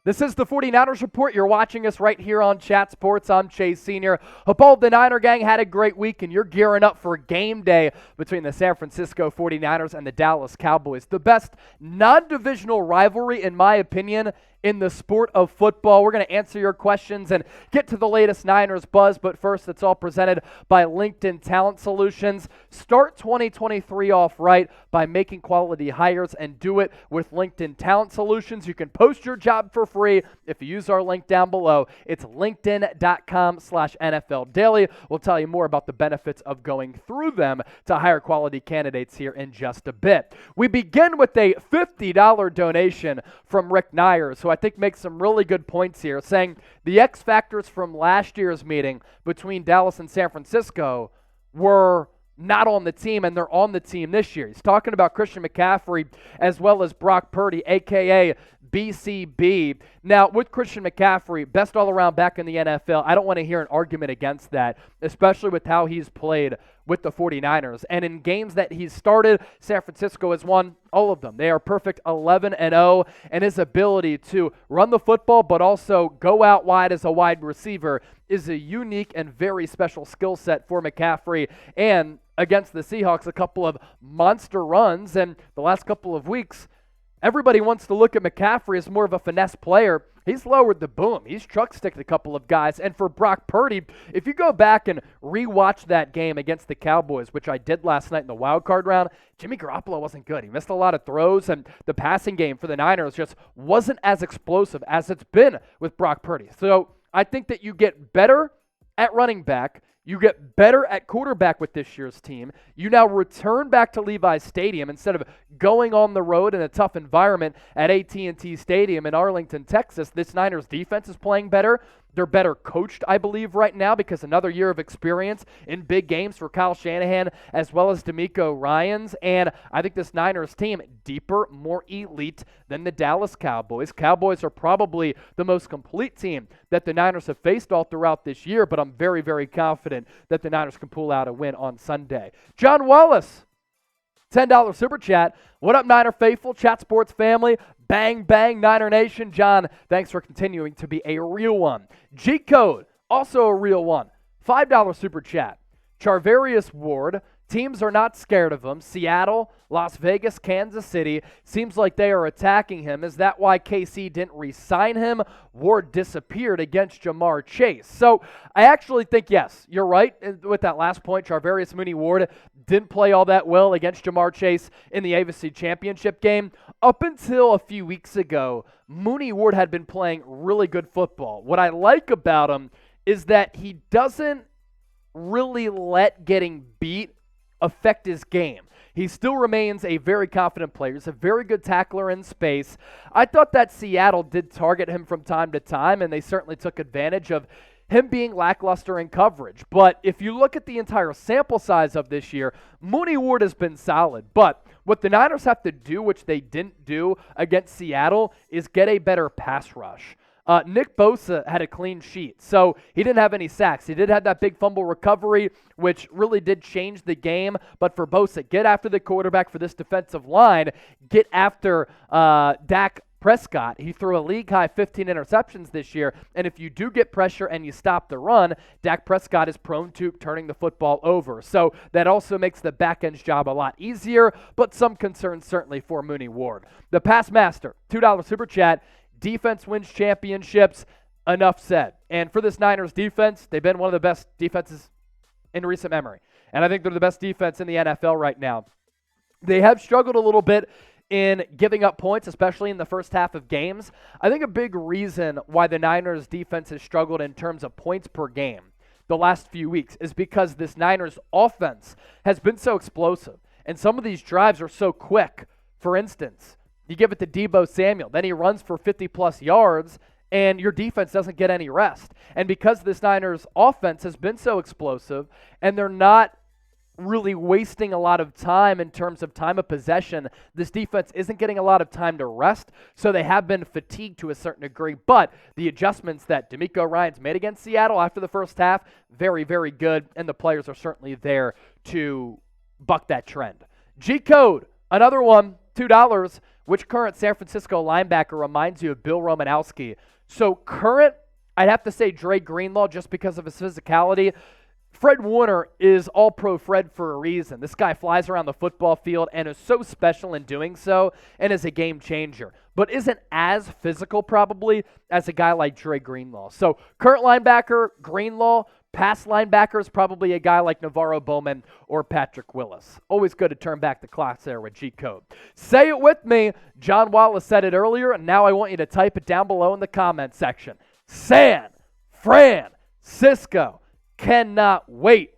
This is the 49ers Report. You're watching us right here on Chat Sports. I'm Chase Sr. Hope all the Niner gang had a great week, and you're gearing up for game day between the San Francisco 49ers and the Dallas Cowboys. The best non-divisional rivalry, in my opinion, in the sport of football. We're going to answer your questions and get to the latest Niners buzz, but first, it's all presented by LinkedIn Talent Solutions. Start 2023 off right by making quality hires and do it with LinkedIn Talent Solutions. You can post your job for free if you use our link down below. It's linkedin.com/NFL Daily. We'll tell you more about the benefits of going through them to hire quality candidates here in just a bit. We begin with a $50 donation from Rick Nyers, who I think makes some really good points here, saying the X factors from last year's meeting between Dallas and San Francisco were not on the team, and they're on the team this year. He's talking about Christian McCaffrey as well as Brock Purdy, a.k.a. BCB. Now, with Christian McCaffrey, best all-around back in the NFL, I don't want to hear an argument against that, especially with how he's played with the 49ers. And in games that he's started, San Francisco has won all of them. They are perfect 11-0, and his ability to run the football but also go out wide as a wide receiver is a unique and very special skill set for McCaffrey. And against the Seahawks, a couple of monster runs, and the last couple of weeks, everybody wants to look at McCaffrey as more of a finesse player. He's lowered the boom. He's truck-sticked a couple of guys. And for Brock Purdy, if you go back and rewatch that game against the Cowboys, which I did last night in the wild card round, Jimmy Garoppolo wasn't good. He missed a lot of throws, and the passing game for the Niners just wasn't as explosive as it's been with Brock Purdy. So I think that you get better at running back. You get better at quarterback with this year's team. You now return back to Levi Stadium instead of going on the road in a tough environment at AT&T Stadium in Arlington, Texas. This Niners defense is playing better. They're better coached, I believe, right now because another year of experience in big games for Kyle Shanahan as well as DeMeco Ryans. And I think this Niners team, deeper, more elite than the Dallas Cowboys. Cowboys are probably the most complete team that the Niners have faced all throughout this year, but I'm very, very confident that the Niners can pull out a win on Sunday. John Wallace, $10 Super Chat. What up, Niner faithful, Chat Sports family? Bang, bang, Niner Nation. John, thanks for continuing to be a real one. G-Code, also a real one. $5 Super Chat. Charvarius Ward, teams are not scared of him. Seattle, Las Vegas, Kansas City, seems like they are attacking him. Is that why KC didn't re-sign him? Ward disappeared against Jamar Chase. So I actually think, yes, you're right with that last point. Charvarius Mooney-Ward didn't play all that well against Jamar Chase in the AFC Championship game. Up until a few weeks ago, Mooney-Ward had been playing really good football. What I like about him is that he doesn't really let getting beat affect his game. He still remains a very confident player. He's a very good tackler in space. I thought that Seattle did target him from time to time, and they certainly took advantage of him being lackluster in coverage. But if you look at the entire sample size of this year, Mooney-Ward has been solid. But what the Niners have to do, which they didn't do against Seattle, is get a better pass rush. Nick Bosa had a clean sheet, so he didn't have any sacks. He did have that big fumble recovery, which really did change the game. But for Bosa, get after the quarterback for this defensive line. Get after Dak Prescott. He threw a league-high 15 interceptions this year, and if you do get pressure and you stop the run, Dak Prescott is prone to turning the football over. So that also makes the back-end's job a lot easier, but some concerns certainly for Mooney-Ward. The Pass Master, $2 Super Chat. Defense wins championships. Enough said. And for this Niners defense, they've been one of the best defenses in recent memory. And I think they're the best defense in the NFL right now. They have struggled a little bit in giving up points, especially in the first half of games. I think a big reason why the Niners defense has struggled in terms of points per game the last few weeks is because this Niners offense has been so explosive. And some of these drives are so quick. For instance, you give it to Deebo Samuel, then he runs for 50-plus yards, and your defense doesn't get any rest. And because this Niners offense has been so explosive, and they're not really wasting a lot of time in terms of time of possession, this defense isn't getting a lot of time to rest, so they have been fatigued to a certain degree. But the adjustments that DeMeco Ryans made against Seattle after the first half, very, very good, and the players are certainly there to buck that trend. G-Code, another one, $2. which current San Francisco linebacker reminds you of Bill Romanowski? So current, I'd have to say Dre Greenlaw just because of his physicality. Fred Warner is all-pro Fred for a reason. This guy flies around the football field and is so special in doing so and is a game changer, but isn't as physical probably as a guy like Dre Greenlaw. So current linebacker, Greenlaw. Past linebacker is probably a guy like Navarro Bowman or Patrick Willis. Always good to turn back the clocks there with G-Code. Say it with me. John Wallace said it earlier, and now I want you to type it down below in the comment section. San Francisco cannot wait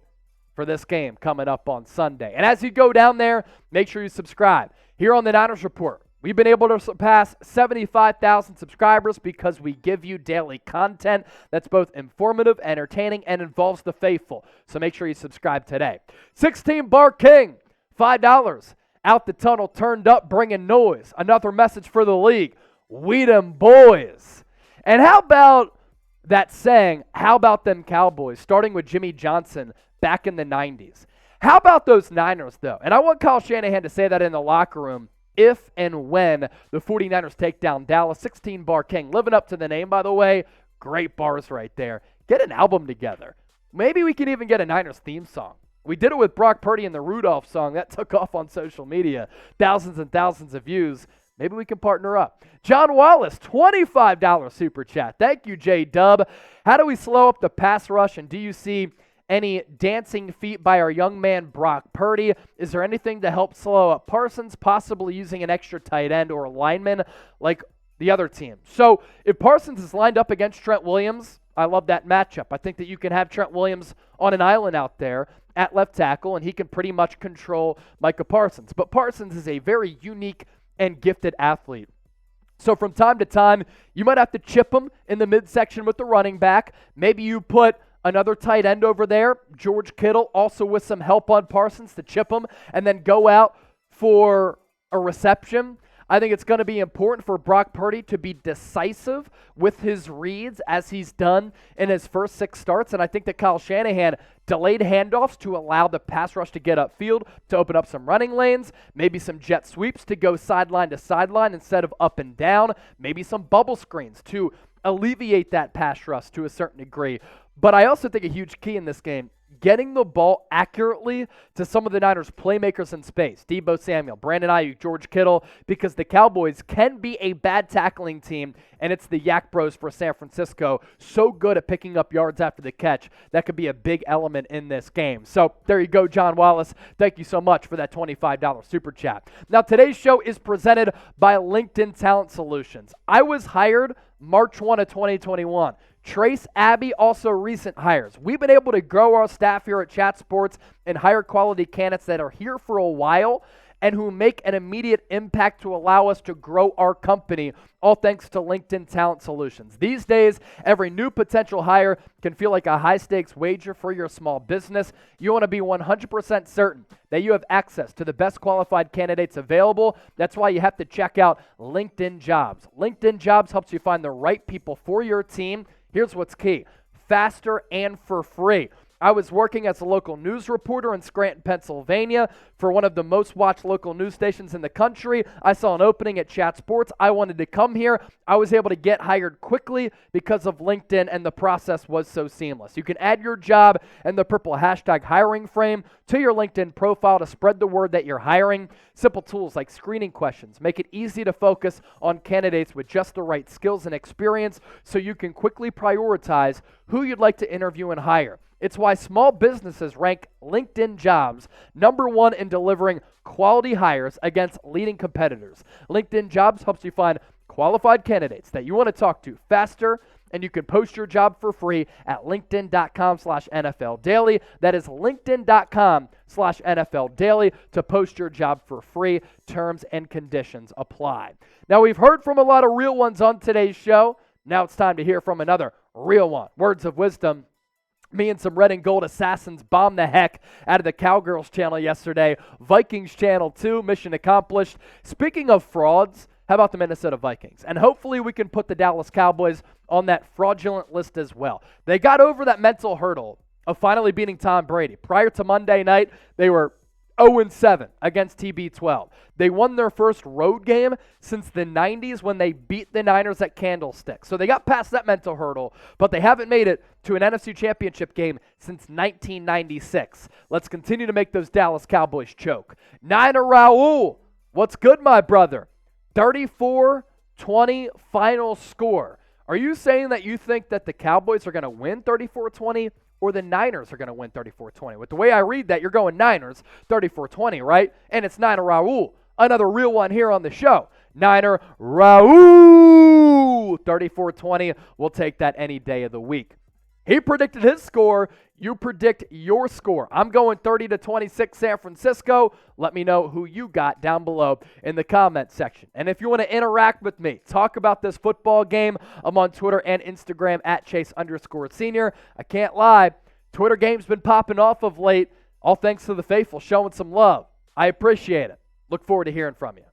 for this game coming up on Sunday. And as you go down there, make sure you subscribe. Here on the Niners Report, we've been able to surpass 75,000 subscribers because we give you daily content that's both informative, entertaining, and involves the faithful. So make sure you subscribe today. 16 Bar King, $5. Out the tunnel, turned up, bringing noise. Another message for the league. We them boys. And how about that saying, how about them Cowboys, starting with Jimmy Johnson back in the 90s? How about those Niners, though? And I want Kyle Shanahan to say that in the locker room if and when the 49ers take down Dallas. 16 Bar King, living up to the name, by the way. Great bars right there. Get an album together. Maybe we can even get a Niners theme song. We did it with Brock Purdy and the Rudolph song. That took off on social media. Thousands and thousands of views. Maybe we can partner up. John Wallace, $25 super chat. Thank you, J-Dub. How do we slow up the pass rush, and do you see any dancing feet by our young man Brock Purdy? Is there anything to help slow up Parsons, possibly using an extra tight end or a lineman like the other team? So if Parsons is lined up against Trent Williams, I love that matchup. I think that you can have Trent Williams on an island out there at left tackle, and he can pretty much control Micah Parsons. But Parsons is a very unique and gifted athlete. So from time to time, you might have to chip him in the midsection with the running back. Maybe you put another tight end over there, George Kittle, also with some help on Parsons to chip him, and then go out for a reception. I think it's going to be important for Brock Purdy to be decisive with his reads as he's done in his first 6 starts. And I think that Kyle Shanahan delayed handoffs to allow the pass rush to get upfield, to open up some running lanes, maybe some jet sweeps to go sideline to sideline instead of up and down, maybe some bubble screens to alleviate that pass rush to a certain degree. But I also think a huge key in this game, getting the ball accurately to some of the Niners' playmakers in space. Deebo Samuel, Brandon Ayuk, George Kittle, because the Cowboys can be a bad tackling team, and it's the Yak Bros for San Francisco. So good at picking up yards after the catch. That could be a big element in this game. So there you go, John Wallace. Thank you so much for that $25 super chat. Now, today's show is presented by LinkedIn Talent Solutions. I was hired March 1 of 2021. Trace Abbey, also recent hires. We've been able to grow our staff here at Chat Sports and hire quality candidates that are here for a while and who make an immediate impact to allow us to grow our company, all thanks to LinkedIn Talent Solutions. These days, every new potential hire can feel like a high-stakes wager for your small business. You want to be 100% certain that you have access to the best qualified candidates available. That's why you have to check out LinkedIn Jobs. LinkedIn Jobs helps you find the right people for your team. Here's what's key: faster and for free. I was working as a local news reporter in Scranton, Pennsylvania for one of the most watched local news stations in the country. I saw an opening at Chat Sports. I wanted to come here. I was able to get hired quickly because of LinkedIn, and the process was so seamless. You can add your job and the purple hashtag hiring frame to your LinkedIn profile to spread the word that you're hiring. Simple tools like screening questions make it easy to focus on candidates with just the right skills and experience so you can quickly prioritize who you'd like to interview and hire. It's why small businesses rank LinkedIn Jobs #1 in delivering quality hires against leading competitors. LinkedIn Jobs helps you find qualified candidates that you want to talk to faster, and you can post your job for free at linkedin.com/NFL Daily. That is linkedin.com/NFL Daily to post your job for free. Terms and conditions apply. Now, we've heard from a lot of real ones on today's show. Now it's time to hear from another real one. Words of wisdom. Me and some red and gold assassins bombed the heck out of the Cowgirls channel yesterday. Vikings channel too. Mission accomplished. Speaking of frauds, how about the Minnesota Vikings? And hopefully we can put the Dallas Cowboys on that fraudulent list as well. They got over that mental hurdle of finally beating Tom Brady. Prior to Monday night, they were 0-7 against TB12. They won their first road game since the 90s when they beat the Niners at Candlestick. So they got past that mental hurdle, but they haven't made it to an NFC Championship game since 1996. Let's continue to make those Dallas Cowboys choke. Niner Raul, what's good, my brother? 34-20 final score. Are you saying that you think that the Cowboys are going to win 34-20 or the Niners are going to win 34-20? With the way I read that, you're going Niners 34-20, right? And it's Niner Raul, another real one here on the show. Niner Raul 34-20. We'll take that any day of the week. He predicted his score. You predict your score. I'm going 30-26 San Francisco. Let me know who you got down below in the comment section. And if you want to interact with me, talk about this football game, I'm on Twitter and Instagram at Chase_Senior. I can't lie, Twitter game's been popping off of late, all thanks to the faithful showing some love. I appreciate it. Look forward to hearing from you.